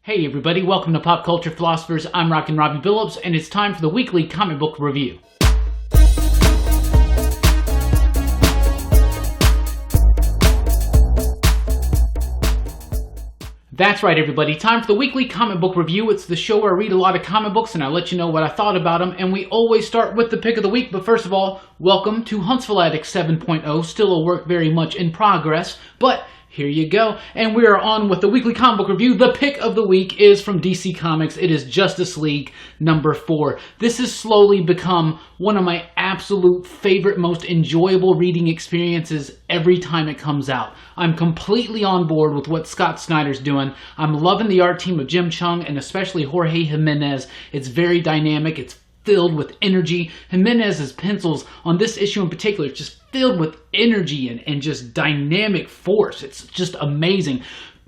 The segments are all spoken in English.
Hey everybody, welcome to Pop Culture Philosophers. I'm Rockin Robbie Billups, and it's time for the weekly comic book review. That's right everybody, time for the weekly comic book review. It's the show where I read a lot of comic books and I let you know what I thought about them, and we always start with the pick of the week. But first of all, welcome to Huntsville Addict 7.0, still a work very much in progress, but here you go. And we are on with the weekly comic book review. The pick of the week is from DC Comics. It is Justice League number 4. This has slowly become one of my absolute favorite, most enjoyable reading experiences every time it comes out. I'm completely on board with what Scott Snyder's doing. I'm loving the art team of Jim Chung and especially Jorge Jimenez. It's very dynamic. It's filled with energy. Jimenez's pencils on this issue in particular, just filled with energy and just dynamic force. It's just amazing.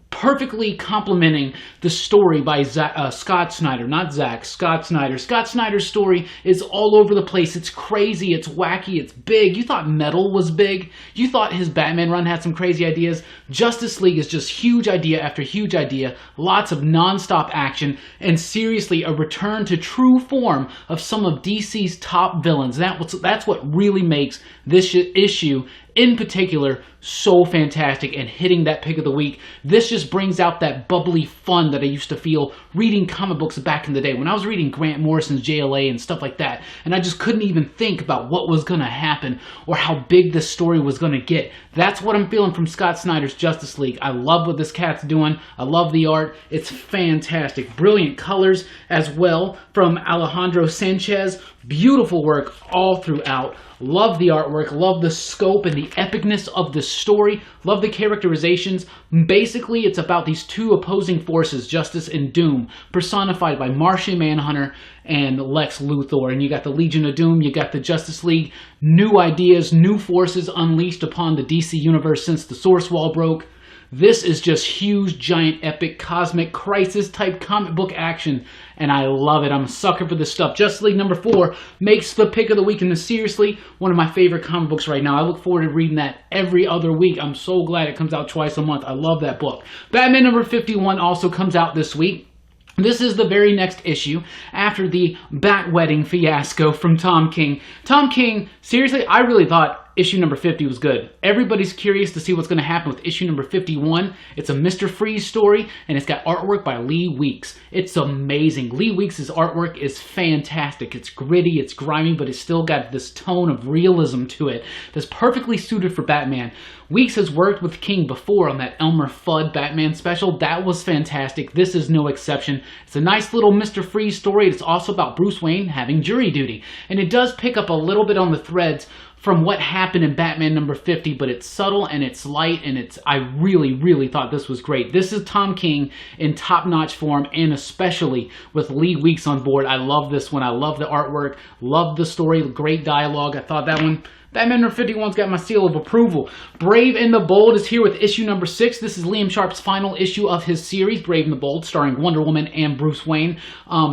Perfectly complementing the story by Scott Snyder, not Zack, Scott Snyder. Scott Snyder's story is all over the place. It's crazy, it's wacky, it's big. You thought Metal was big. You thought his Batman run had some crazy ideas. Justice League is just huge idea after huge idea. Lots of non-stop action, and seriously, a return to true form of some of DC's top villains. That's what really makes this issue in particular so fantastic and hitting that pick of the week. This just brings out that bubbly fun that I used to feel reading comic books back in the day when I was reading Grant Morrison's JLA and stuff like that, and I just couldn't even think about what was going to happen or how big this story was going to get. That's what I'm feeling from Scott Snyder's Justice League. I love what this cat's doing. I love the art. It's fantastic. Brilliant colors as well from Alejandro Sanchez. Beautiful work all throughout. Love the artwork, love the scope and the epicness of the story, love the characterizations. Basically, it's about these two opposing forces, Justice and Doom, personified by Martian Manhunter and Lex Luthor. And you got the Legion of Doom, you got the Justice League, new ideas, new forces unleashed upon the DC universe since the Source Wall broke. This is just huge, giant, epic, cosmic crisis type comic book action, and I love it. I'm a sucker for this stuff. Justice League number 4 makes the pick of the week, and is seriously one of my favorite comic books right now. I look forward to reading that every other week. I'm so glad it comes out twice a month. I love that book. Batman number 51 also comes out this week. This is the very next issue after the Bat Wedding fiasco from Tom King. Tom King, seriously, I really thought issue number 50 was good. Everybody's curious to see what's going to happen with issue number 51. It's a Mr. Freeze story, and it's got artwork by Lee Weeks. It's amazing. Lee Weeks' artwork is fantastic. It's gritty, it's grimy, but it's still got this tone of realism to it that's perfectly suited for Batman. Weeks has worked with King before on that Elmer Fudd Batman special. That was fantastic. This is no exception. It's a nice little Mr. Freeze story. It's also about Bruce Wayne having jury duty, and it does pick up a little bit on the threads from what happened in Batman number 50, but it's subtle and it's light, and I really, really thought this was great. This is Tom King in top-notch form, and especially with Lee Weeks on board. I love this one. I love the artwork, love the story, great dialogue. I thought that one, Batman number 51's got my seal of approval. Brave and the Bold is here with issue number 6. This is Liam Sharp's final issue of his series, Brave and the Bold, starring Wonder Woman and Bruce Wayne.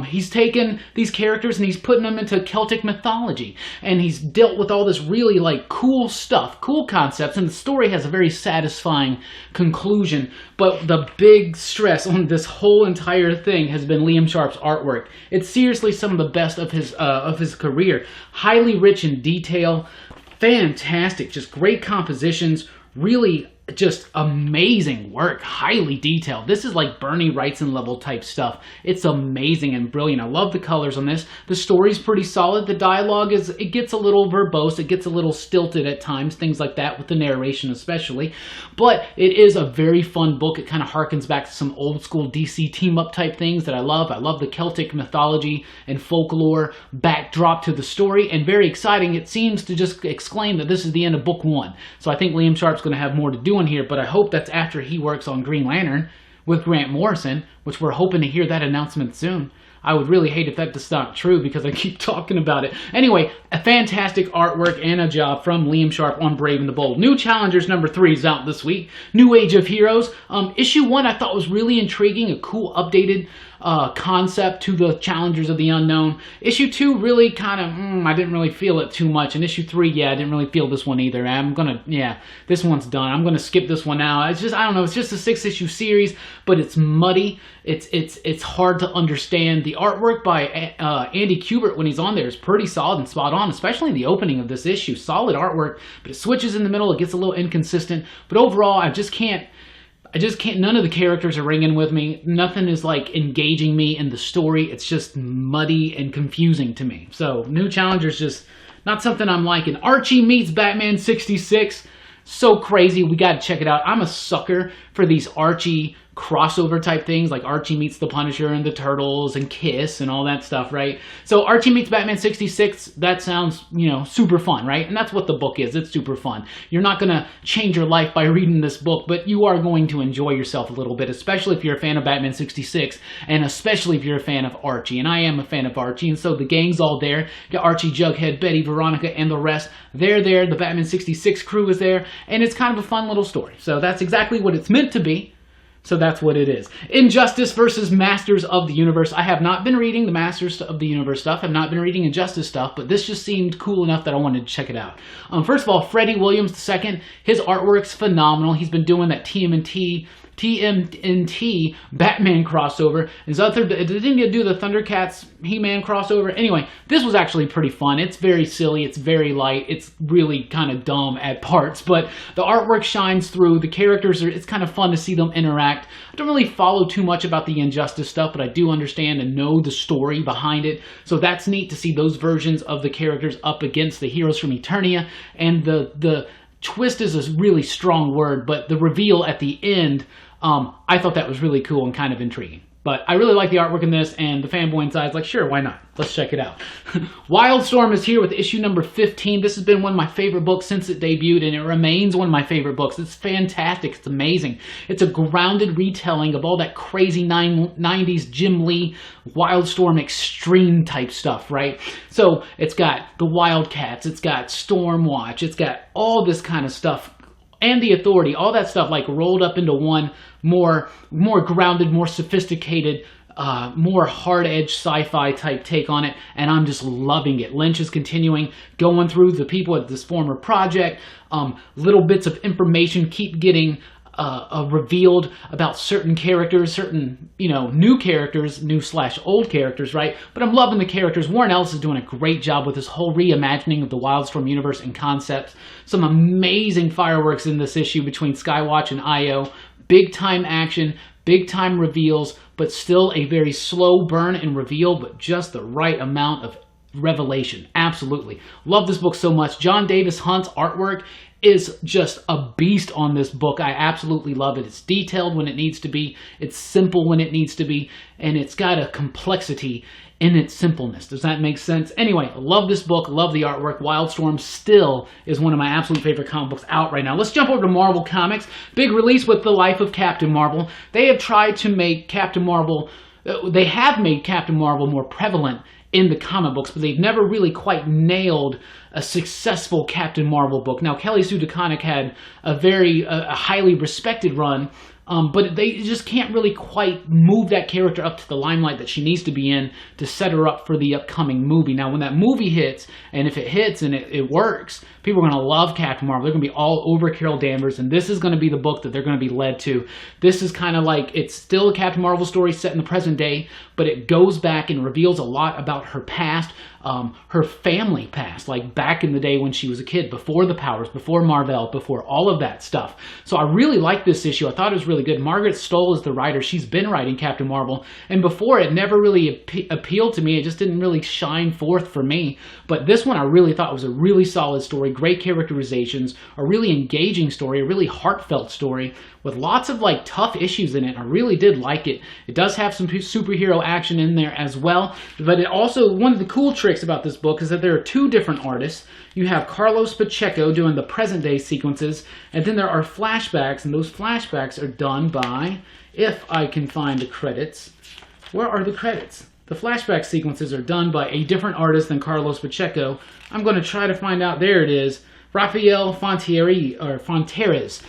He's taken these characters and he's putting them into Celtic mythology, and he's dealt with all this really cool stuff, cool concepts, and the story has a very satisfying conclusion. But the big stress on this whole entire thing has been Liam Sharp's artwork. It's seriously some of the best of his career. Highly rich in detail. Fantastic, just great compositions, really just amazing work, highly detailed. This is like Bernie Wrightson level type stuff. It's amazing and brilliant. I love the colors on this. The story's pretty solid. The dialogue it gets a little verbose, it gets a little stilted at times, things like that with the narration especially. But it is a very fun book. It kind of harkens back to some old school DC team up type things that I love. I love the Celtic mythology and folklore backdrop to the story, and very exciting. It seems to just exclaim that this is the end of book 1. So I think Liam Sharp's going to have more to do in here, but I hope that's after he works on Green Lantern with Grant Morrison, which we're hoping to hear that announcement soon. I would really hate if that's not true because I keep talking about it. Anyway, a fantastic artwork and a job from Liam Sharp on Brave and the Bold. New Challengers number 3 is out this week. New Age of Heroes. Issue 1 I thought was really intriguing, a cool updated concept to the Challengers of the Unknown. Issue 2 really kind of, I didn't really feel it too much. And issue 3, yeah, I didn't really feel this one either. This one's done. I'm gonna skip this one now. It's just, I don't know, it's just a 6-issue series, but it's muddy. it's hard to understand. The artwork by Andy Kubert when he's on there is pretty solid and spot on, especially in the opening of this issue. Solid artwork, but it switches in the middle. It gets a little inconsistent. But overall, I just can't, none of the characters are ringing with me. Nothing is like engaging me in the story. It's just muddy and confusing to me. So New Challenger's just not something I'm liking. Archie meets Batman 66. So crazy. We got to check it out. I'm a sucker for these Archie crossover type things, like Archie meets the Punisher and the Turtles and Kiss and all that stuff, right? So Archie meets Batman 66, that sounds, you know, super fun, right? And that's what the book is. It's super fun. You're not going to change your life by reading this book, but you are going to enjoy yourself a little bit, especially if you're a fan of Batman 66, and especially if you're a fan of Archie. And I am a fan of Archie, and so the gang's all there. You got Archie, Jughead, Betty, Veronica, and the rest. They're there. The Batman 66 crew is there, and it's kind of a fun little story. So that's exactly what it's meant to be. So that's what it is. Injustice versus Masters of the Universe. I have not been reading the Masters of the Universe stuff. I've not been reading Injustice stuff, but this just seemed cool enough that I wanted to check it out. First of all, Freddie Williams II, his artwork's phenomenal. He's been doing that TMNT Batman crossover. Didn't he do the Thundercats He-Man crossover? Anyway, this was actually pretty fun. It's very silly. It's very light. It's really kind of dumb at parts, but the artwork shines through. The characters it's kind of fun to see them interact. I don't really follow too much about the Injustice stuff, but I do understand and know the story behind it. So that's neat to see those versions of the characters up against the heroes from Eternia. And the twist is a really strong word, but the reveal at the end, I thought that was really cool and kind of intriguing. But I really like the artwork in this, and the fanboy inside is like, sure, why not? Let's check it out. Wildstorm is here with issue number 15. This has been one of my favorite books since it debuted, and it remains one of my favorite books. It's fantastic. It's amazing. It's a grounded retelling of all that crazy 90s Jim Lee Wildstorm extreme type stuff, right? So it's got the Wildcats, it's got Stormwatch, it's got all this kind of stuff, and the Authority, all that stuff like rolled up into one more grounded, more sophisticated, more hard-edged sci-fi type take on it, and I'm just loving it. Lynch is continuing, going through the people at this former project. Little bits of information keep getting revealed about certain characters, certain, new characters, new/old characters, right? But I'm loving the characters. Warren Ellis is doing a great job with this whole reimagining of the Wildstorm universe and concepts. Some amazing fireworks in this issue between Skywatch and IO. Big time action, big time reveals, but still a very slow burn and reveal, but just the right amount of revelation. Absolutely. Love this book so much. John Davis Hunt's artwork is just a beast on this book. I absolutely love it. It's detailed when it needs to be. It's simple when it needs to be. And it's got a complexity in its simpleness. Does that make sense? Anyway, love this book. Love the artwork. Wildstorm still is one of my absolute favorite comic books out right now. Let's jump over to Marvel Comics. Big release with The Life of Captain Marvel. They have tried to make Captain Marvel... They have made Captain Marvel more prevalent in the comic books, but they've never really quite nailed a successful Captain Marvel book. Now, Kelly Sue DeConnick had a very highly respected run, but they just can't really quite move that character up to the limelight that she needs to be in to set her up for the upcoming movie. Now, when that movie hits, and if it hits and it works, people are going to love Captain Marvel. They're going to be all over Carol Danvers, and this is going to be the book that they're going to be led to. This is kind of like, it's still a Captain Marvel story set in the present day, but it goes back and reveals a lot about her past, her family past, like back in the day when she was a kid, before the Powers, before Marvel, before all of that stuff. So I really like this issue. I thought it was really good. Margaret Stoll is the writer. She's been writing Captain Marvel, and before it never really appealed to me. It just didn't really shine forth for me. But this one I really thought was a really solid story, great characterizations, a really engaging story, a really heartfelt story with lots of like tough issues in it. I really did like it. It does have some superhero action in there as well, but it also, one of the cool tricks about this book is that there are two different artists. You have Carlos Pacheco doing the present day sequences, and then there are flashbacks, and those flashbacks are done by, if I can find the credits, where are the credits? The flashback sequences are done by a different artist than Carlos Pacheco. I'm going to try to find out. There it is. Raphael Fonteres.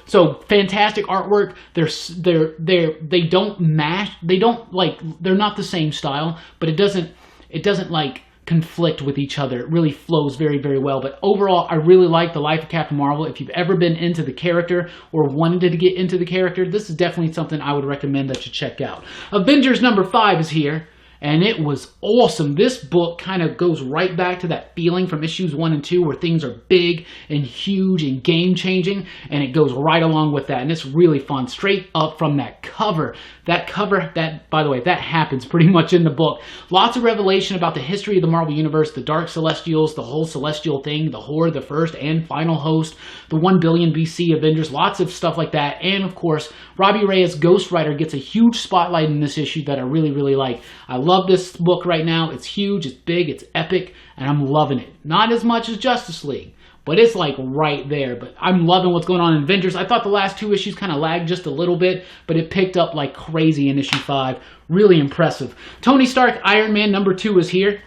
So fantastic artwork. They don't mash. They don't like. They're not the same style, but it doesn't like conflict with each other. It really flows very, very well. But overall, I really like The Life of Captain Marvel. If you've ever been into the character or wanted to get into the character, this is definitely something I would recommend that you check out. Avengers number 5 is here. And it was awesome. This book kind of goes right back to that feeling from issues 1 and 2 where things are big and huge and game-changing, and it goes right along with that, and it's really fun. Straight up from that cover. That cover, by the way, that happens pretty much in the book. Lots of revelation about the history of the Marvel Universe, the Dark Celestials, the whole Celestial thing, the Horde, the first and final host, the 1 billion BC Avengers, lots of stuff like that. And, of course, Robbie Reyes, Ghost Rider, gets a huge spotlight in this issue that I really, really like. I love this book right now. It's huge, it's big, it's epic, and I'm loving it. Not as much as Justice League, but it's like right there. But I'm loving what's going on in Avengers. I thought the last 2 issues kind of lagged just a little bit, but it picked up like crazy in issue 5. Really impressive. Tony Stark Iron Man number 2 is here.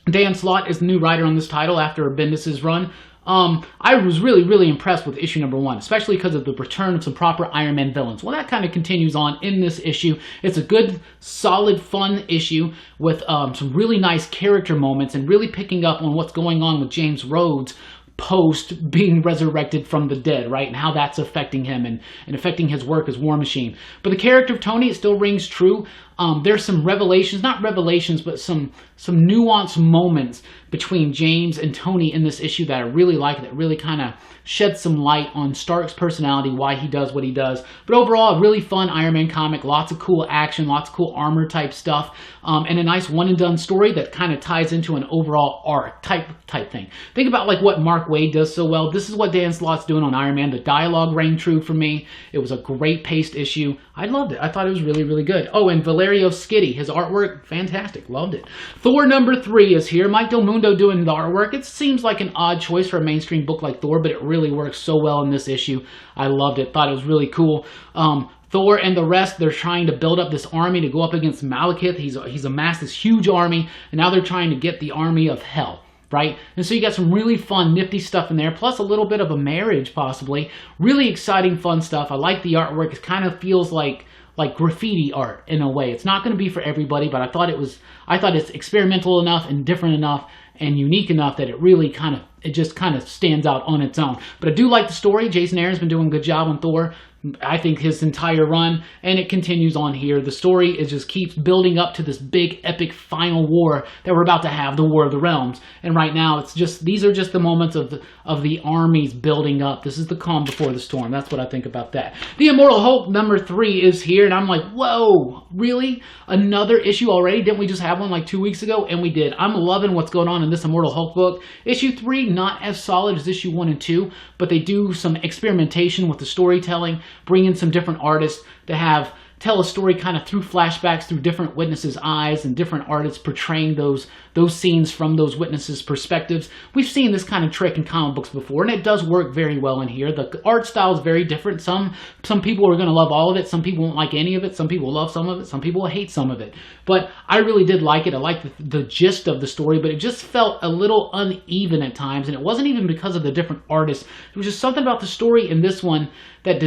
Dan Slott is the new writer on this title after Bendis' run. I was really, really impressed with issue number 1, especially because of the return of some proper Iron Man villains. Well, that kind of continues on in this issue. It's a good, solid, fun issue with some really nice character moments and really picking up on what's going on with James Rhodes post being resurrected from the dead, right? And how that's affecting him and affecting his work as War Machine. But the character of Tony, it still rings true. There's some revelations, not revelations, but some nuanced moments between James and Tony in this issue that I really like, that really kind of shed some light on Stark's personality, why he does what he does. But overall, a really fun Iron Man comic, lots of cool action, lots of cool armor type stuff, and a nice one and done story that kind of ties into an overall arc type thing. Think about like what Mark Waid does so well. This is what Dan Slott's doing on Iron Man. The dialogue rang true for me. It was a great paced issue. I loved it. I thought it was really, really good. Oh, and Valerio Skiddy, his artwork, fantastic. Loved it. Thor number 3 is here. Mike Del Mundo doing the artwork. It seems like an odd choice for a mainstream book like Thor, but it really works so well in this issue. I loved it. Thought it was really cool. Thor and the rest, they're trying to build up this army to go up against Malekith. He's amassed this huge army, and now they're trying to get the army of hell. Right? And so you got some really fun, nifty stuff in there, plus a little bit of a marriage, possibly. Really exciting, fun stuff. I like the artwork. It kind of feels like graffiti art in a way. It's not going to be for everybody, but I thought it's experimental enough and different enough and unique enough that it really just kind of stands out on its own. But I do like the story. Jason Aaron's been doing a good job on Thor. I think his entire run, and it continues on here. The story just keeps building up to this big, epic final war that we're about to have, the War of the Realms. And right now, these are just the moments of the armies building up. This is the calm before the storm. That's what I think about that. The Immortal Hulk number 3 is here, and I'm like, whoa, really? Another issue already? Didn't we just have one like 2 weeks ago? And we did. I'm loving what's going on in this Immortal Hulk book. Issue 3, not as solid as issue 1 and 2, but they do some experimentation with the storytelling, bring in some different artists to tell a story kind of through flashbacks, through different witnesses' eyes, and different artists portraying those scenes from those witnesses' perspectives. We've seen this kind of trick in comic books before, and it does work very well in here. The art style is very different. Some people are going to love all of it. Some people won't like any of it. Some people love some of it. Some people will hate some of it. But I really did like it. I liked the gist of the story, but it just felt a little uneven at times, and it wasn't even because of the different artists. There was just something about the story in this one that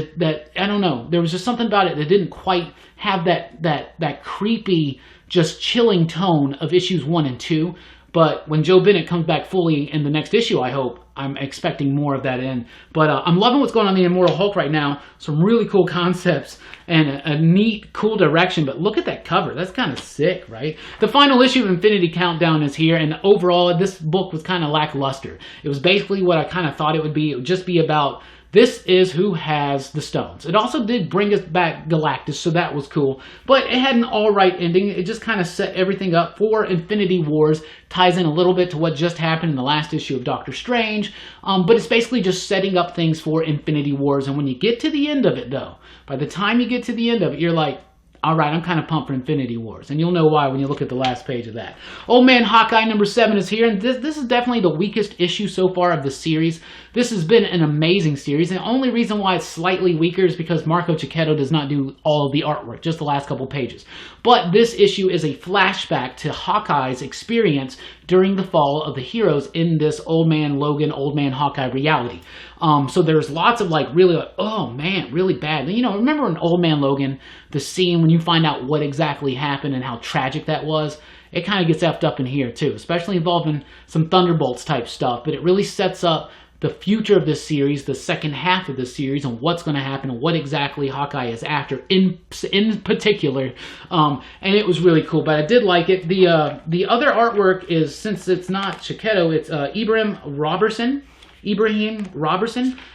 I don't know. There was just something about it that didn't quite have that creepy, just chilling tone of issues 1 and 2. But when Joe Bennett comes back fully in the next issue, I hope, I'm expecting more of that in. But I'm loving what's going on in the Immortal Hulk right now. Some really cool concepts and a neat, cool direction. But look at that cover. That's kind of sick, right? The final issue of Infinity Countdown is here. And overall, this book was kind of lackluster. It was basically what I kind of thought it would be. It would just be about, this is who has the stones. It also did bring us back Galactus, so that was cool. But it had an alright ending. It just kind of set everything up for Infinity Wars. Ties in a little bit to what just happened in the last issue of Doctor Strange. But it's basically just setting up things for Infinity Wars. And when you get to the end of it, though, by the time you get to the end of it, you're like, alright, I'm kind of pumped for Infinity Wars. And you'll know why when you look at the last page of that. Old Man Hawkeye number 7 is here. And this is definitely the weakest issue so far of the series. This has been an amazing series. And the only reason why it's slightly weaker is because Marco Cicchetto does not do all of the artwork, just the last couple pages. But this issue is a flashback to Hawkeye's experience during the fall of the heroes in this Old Man Logan, Old Man Hawkeye reality. So there's lots of really oh man, really bad. You know, remember in Old Man Logan, the scene when you find out what exactly happened and how tragic that was? it kind of gets effed up in here too, especially involving some Thunderbolts type stuff. But it really sets up the future of this series, the second half of this series, and what's going to happen and what exactly Hawkeye is after in particular. And it was really cool, but I did like it. The other artwork is, since it's not Chiquetto, it's Ibrahim Robertson,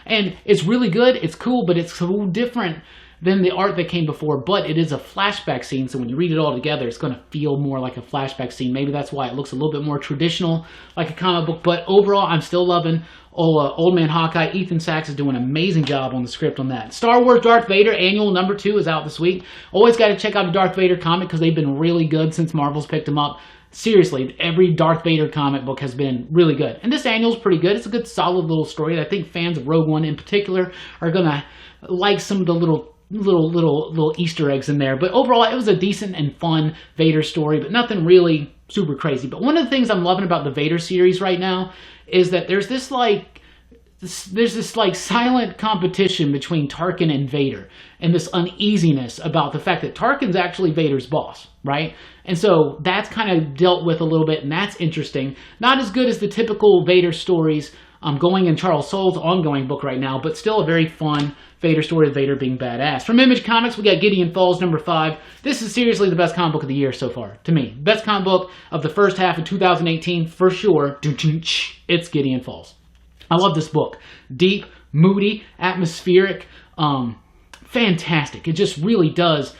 and it's really good. It's cool, but it's so different than the art that came before. But it is a flashback scene, so when you read it all together, it's going to feel more like a flashback scene. Maybe that's why it looks a little bit more traditional, like a comic book. But overall, I'm still loving Old Man Hawkeye. Ethan Sachs is doing an amazing job on the script on that. Star Wars Darth Vader Annual #2 is out this week. Always got to check out a Darth Vader comic because they've been really good since Marvel's picked them up. Seriously, every Darth Vader comic book has been really good. And this annual's pretty good. It's a good, solid little story. I think fans of Rogue One in particular are going to like some of the little Easter eggs in there. But overall, it was a decent and fun Vader story, but nothing really super crazy. But one of the things I'm loving about the Vader series right now is that there's this silent competition between Tarkin and Vader, and this uneasiness about the fact that Tarkin's actually Vader's boss, right? And so that's kind of dealt with a little bit, and that's interesting. Not as good as the typical Vader stories going in Charles Soule's ongoing book right now, but still a very fun Vader story of Vader being badass. From Image Comics, we got Gideon Falls #5. This is seriously the best comic book of the year so far, to me. Best comic book of the first half of 2018, for sure. It's Gideon Falls. I love this book. Deep, moody, atmospheric, fantastic. It just really does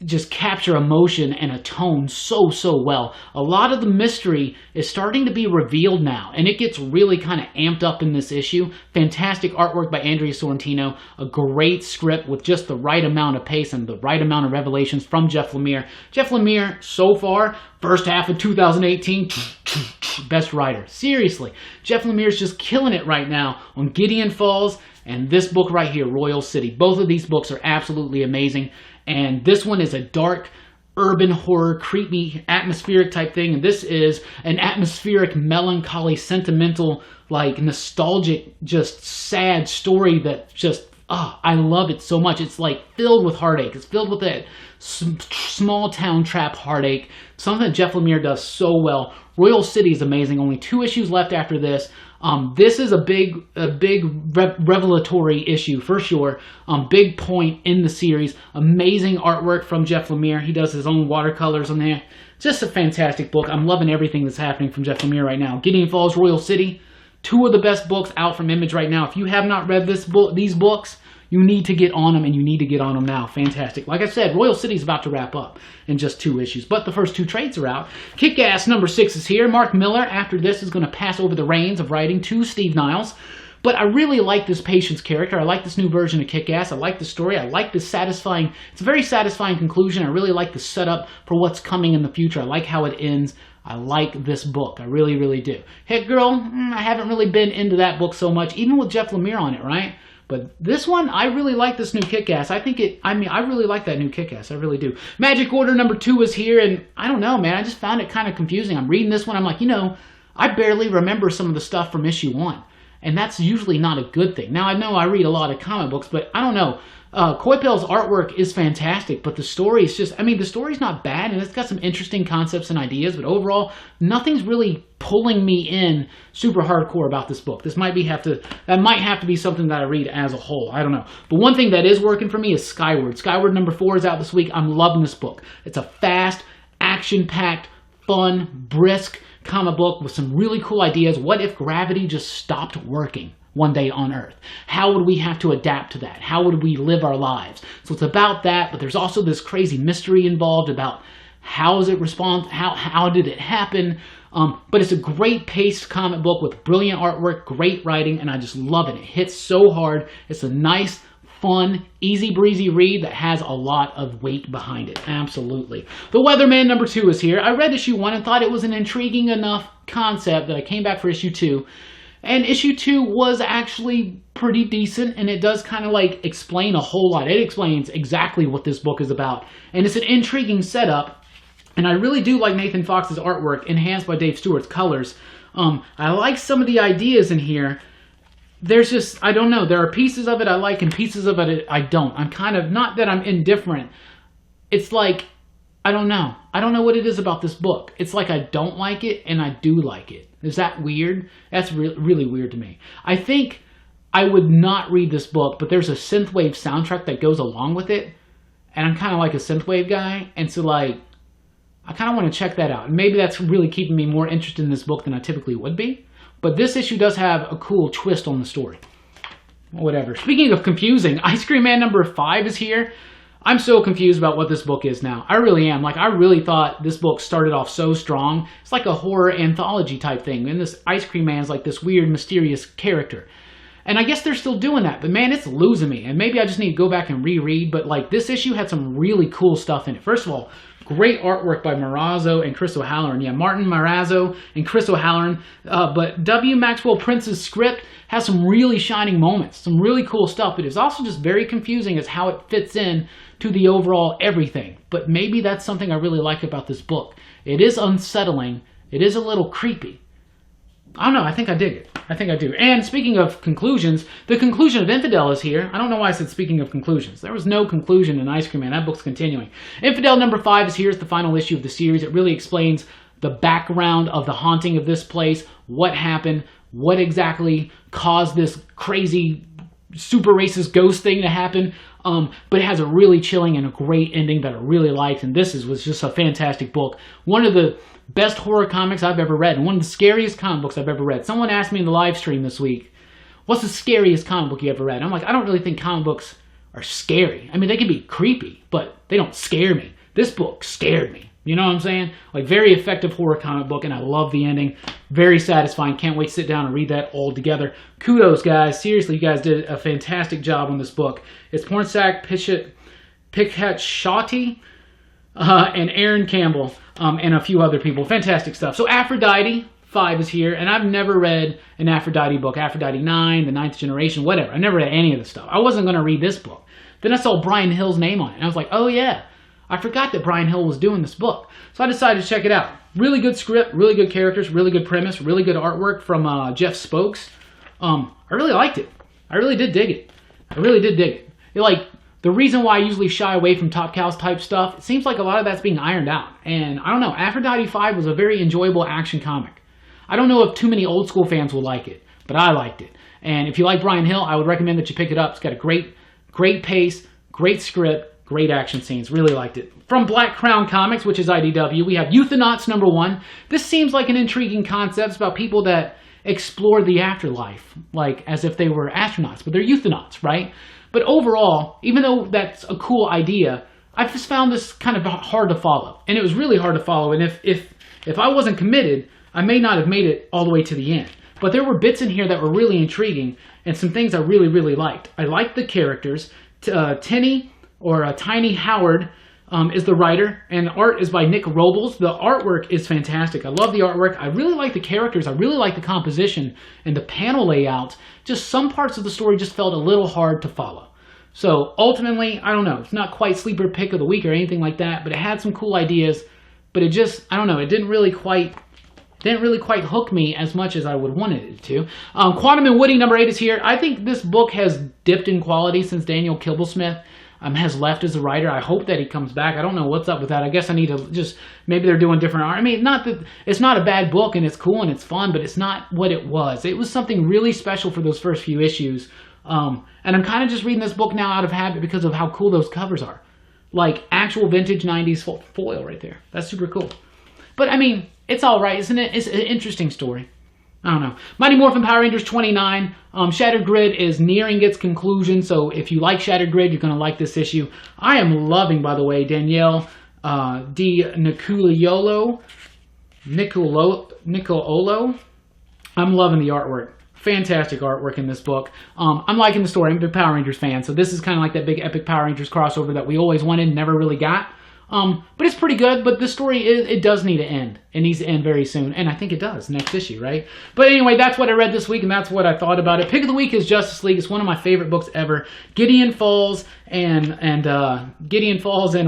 just capture emotion and a tone so well. A lot of the mystery is starting to be revealed now, and it gets really kind of amped up in this issue. Fantastic artwork by Andrea Sorrentino, a great script with just the right amount of pace and the right amount of revelations from Jeff Lemire. Jeff Lemire, so far, first half of 2018, best writer. Seriously, Jeff Lemire's just killing it right now on Gideon Falls and this book right here, Royal City. Both of these books are absolutely amazing. And this one is a dark, urban horror, creepy, atmospheric type thing. And this is an atmospheric, melancholy, sentimental, like nostalgic, just sad story that just, I love it so much. It's like filled with heartache. It's filled with that small town trap heartache. Something that Jeff Lemire does so well. Royal City is amazing. Only 2 issues left after this. This is a big revelatory issue for sure. Big point in the series. Amazing artwork from Jeff Lemire. He does his own watercolors on there. Just a fantastic book. I'm loving everything that's happening from Jeff Lemire right now. Gideon Falls, Royal City, 2 of the best books out from Image right now. If you have not read these books, you need to get on them, and you need to get on them now. Fantastic. Like I said, Royal City's about to wrap up in just 2 issues, but the first 2 trades are out. Kick-Ass #6 is here. Mark Miller, after this, is going to pass over the reins of writing to Steve Niles. But I really like this Patience character. I like this new version of Kick-Ass. I like the story. I like this satisfying, it's a very satisfying conclusion. I really like the setup for what's coming in the future. I like how it ends. I like this book. I really, really do. Hit Girl, I haven't really been into that book so much, even with Jeff Lemire on it, right? But this one, I really like this new Kick-Ass. I really like that new Kick-Ass. I really do. Magic Order #2 is here, and I don't know, man. I just found it kind of confusing. I'm reading this one. I'm like, I barely remember some of the stuff from issue 1. And that's usually not a good thing. Now, I know I read a lot of comic books, but I don't know. Coipel's artwork is fantastic, but the story is just, the story's not bad, and it's got some interesting concepts and ideas, but overall, nothing's really pulling me in super hardcore about this book. That might have to be something that I read as a whole. I don't know. But one thing that is working for me is Skyward. Skyward #4 is out this week. I'm loving this book. It's a fast, action-packed, fun, brisk comic book with some really cool ideas. What if gravity just stopped working one day on Earth? How would we have to adapt to that? How would we live our lives? So it's about that, but there's also this crazy mystery involved about how does it respond? How did it happen? But it's a great paced comic book with brilliant artwork, great writing, and I just love it. It hits so hard. It's a nice, fun, easy breezy read that has a lot of weight behind it. Absolutely. The Weatherman #2 is here. I read issue 1 and thought it was an intriguing enough concept that I came back for issue 2. And issue 2 was actually pretty decent, and it does kind of like explain a whole lot. It explains exactly what this book is about. And it's an intriguing setup. And I really do like Nathan Fox's artwork, enhanced by Dave Stewart's colors. I like some of the ideas in here. There's just, I don't know, there are pieces of it I like and pieces of it I don't. I'm kind of, not that I'm indifferent. It's like, I don't know. I don't know what it is about this book. It's like I don't like it and I do like it. Is that weird? That's really weird to me. I think I would not read this book, but there's a synthwave soundtrack that goes along with it. And I'm kind of like a synthwave guy. And so like, I kind of want to check that out. And maybe that's really keeping me more interested in this book than I typically would be. But this issue does have a cool twist on the story. Whatever. Speaking of confusing, Ice Cream Man number 5 is here. I'm so confused about what this book is now. I really am. Like, I really thought this book started off so strong. It's like a horror anthology type thing. And this Ice Cream Man is like this weird, mysterious character. And I guess they're still doing that. But man, it's losing me. And maybe I just need to go back and reread. But like, this issue had some really cool stuff in it. First of all, great artwork by Marazzo and Chris O'Halloran. Yeah, Martin Marazzo and Chris O'Halloran. But W. Maxwell Prince's script has some really shining moments. Some really cool stuff. But it's also just very confusing as how it fits in to the overall everything. But maybe that's something I really like about this book. It is unsettling. It is a little creepy. I don't know. I think I dig it. I think I do. And speaking of conclusions, the conclusion of Infidel is here. I don't know why I said speaking of conclusions. There was no conclusion in Ice Cream Man. That book's continuing. Infidel number 5 is here. It's the final issue of the series. It really explains the background of the haunting of this place, what happened, what exactly caused this crazy super racist ghost thing to happen. But it has a really chilling and a great ending that I really liked. And this was just a fantastic book. One of the best horror comics I've ever read, and one of the scariest comic books I've ever read. Someone asked me in the live stream this week, what's the scariest comic book you ever read? I'm like, I don't really think comic books are scary. I mean, they can be creepy, but they don't scare me. This book scared me. You know what I'm saying? Like, very effective horror comic book, and I love the ending. Very satisfying. Can't wait to sit down and read that all together. Kudos, guys. Seriously, you guys did a fantastic job on this book. It's Pornsack Pickett Shawty, and Aaron Campbell, and a few other people. Fantastic stuff. So Aphrodite 5 is here, and I've never read an Aphrodite book. Aphrodite 9, The Ninth Generation, whatever. I never read any of this stuff. I wasn't going to read this book. Then I saw Brian Hill's name on it, and I was like, oh yeah, I forgot that Brian Hill was doing this book. So I decided to check it out. Really good script, really good characters, really good premise, really good artwork from Jeff Spokes. I really liked it. I really did dig it. I really did dig it. Like, the reason why I usually shy away from Top Cows type stuff, it seems like a lot of that's being ironed out. And I don't know, Aphrodite 5 was a very enjoyable action comic. I don't know if too many old school fans will like it, but I liked it. And if you like Brian Hill, I would recommend that you pick it up. It's got a great pace, great script, great action scenes. Really liked it. From Black Crown Comics, which is IDW, we have Euthonauts number 1. This seems like an intriguing concept. It's about people that explore the afterlife, like as if they were astronauts, but they're euthonauts, right? But overall, even though that's a cool idea, I've just found this kind of hard to follow. And it was really hard to follow. And if I wasn't committed, I may not have made it all the way to the end. But there were bits in here that were really intriguing and some things I really, really liked. I liked the characters. Tiny Howard is the writer, and the art is by Nick Robles. The artwork is fantastic. I love the artwork. I really like the characters. I really like the composition and the panel layout. Just some parts of the story just felt a little hard to follow. So ultimately, I don't know. It's not quite sleeper pick of the week or anything like that, but it had some cool ideas. But it just, I don't know, it didn't really quite hook me as much as I would wanted it to. Quantum and Woody number 8 is here. I think this book has dipped in quality since Daniel Kibblesmith has left as a writer. I hope that he comes back. I don't know what's up with that. I guess I need to just, maybe they're doing different art. I mean, not that it's not a bad book and it's cool and it's fun, but it's not what it was. It was something really special for those first few issues. And I'm kind of just reading this book now out of habit because of how cool those covers are. Like actual vintage 90s foil right there. That's super cool. But I mean, it's all right, isn't it? It's an interesting story. I don't know. Mighty Morphin Power Rangers 29. Shattered Grid is nearing its conclusion, so if you like Shattered Grid, you're going to like this issue. I am loving, by the way, Danielle D. Nicolo. I'm loving the artwork. Fantastic artwork in this book. I'm liking the story. I'm a big Power Rangers fan, so this is kind of like that big epic Power Rangers crossover that we always wanted and never really got. But it's pretty good, but the story, it does need to end. It needs to end very soon, and I think it does, next issue, right? But anyway, that's what I read this week, and that's what I thought about it. Pick of the week is Justice League. It's one of my favorite books ever. Gideon Falls and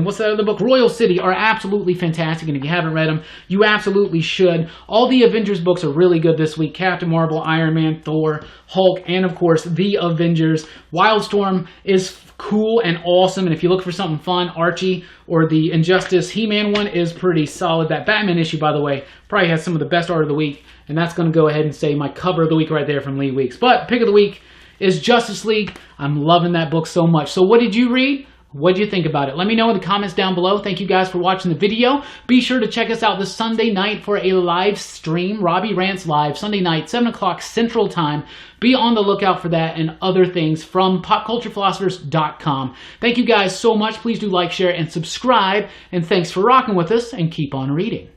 what's that other book? Royal City are absolutely fantastic, and if you haven't read them, you absolutely should. All the Avengers books are really good this week. Captain Marvel, Iron Man, Thor, Hulk, and of course, the Avengers. Wildstorm is cool and awesome. And if you look for something fun, Archie or the Injustice He-Man one is pretty solid. That Batman issue, by the way, probably has some of the best art of the week. And that's going to go ahead and say my cover of the week right there from Lee Weeks. But pick of the week is Justice League. I'm loving that book so much. So what did you read? What did you think about it? Let me know in the comments down below. Thank you guys for watching the video. Be sure to check us out this Sunday night for a live stream, Robbie Rants Live, Sunday night, 7 o'clock Central Time. Be on the lookout for that and other things from popculturephilosophers.com. Thank you guys so much. Please do like, share, and subscribe. And thanks for rocking with us, and keep on reading.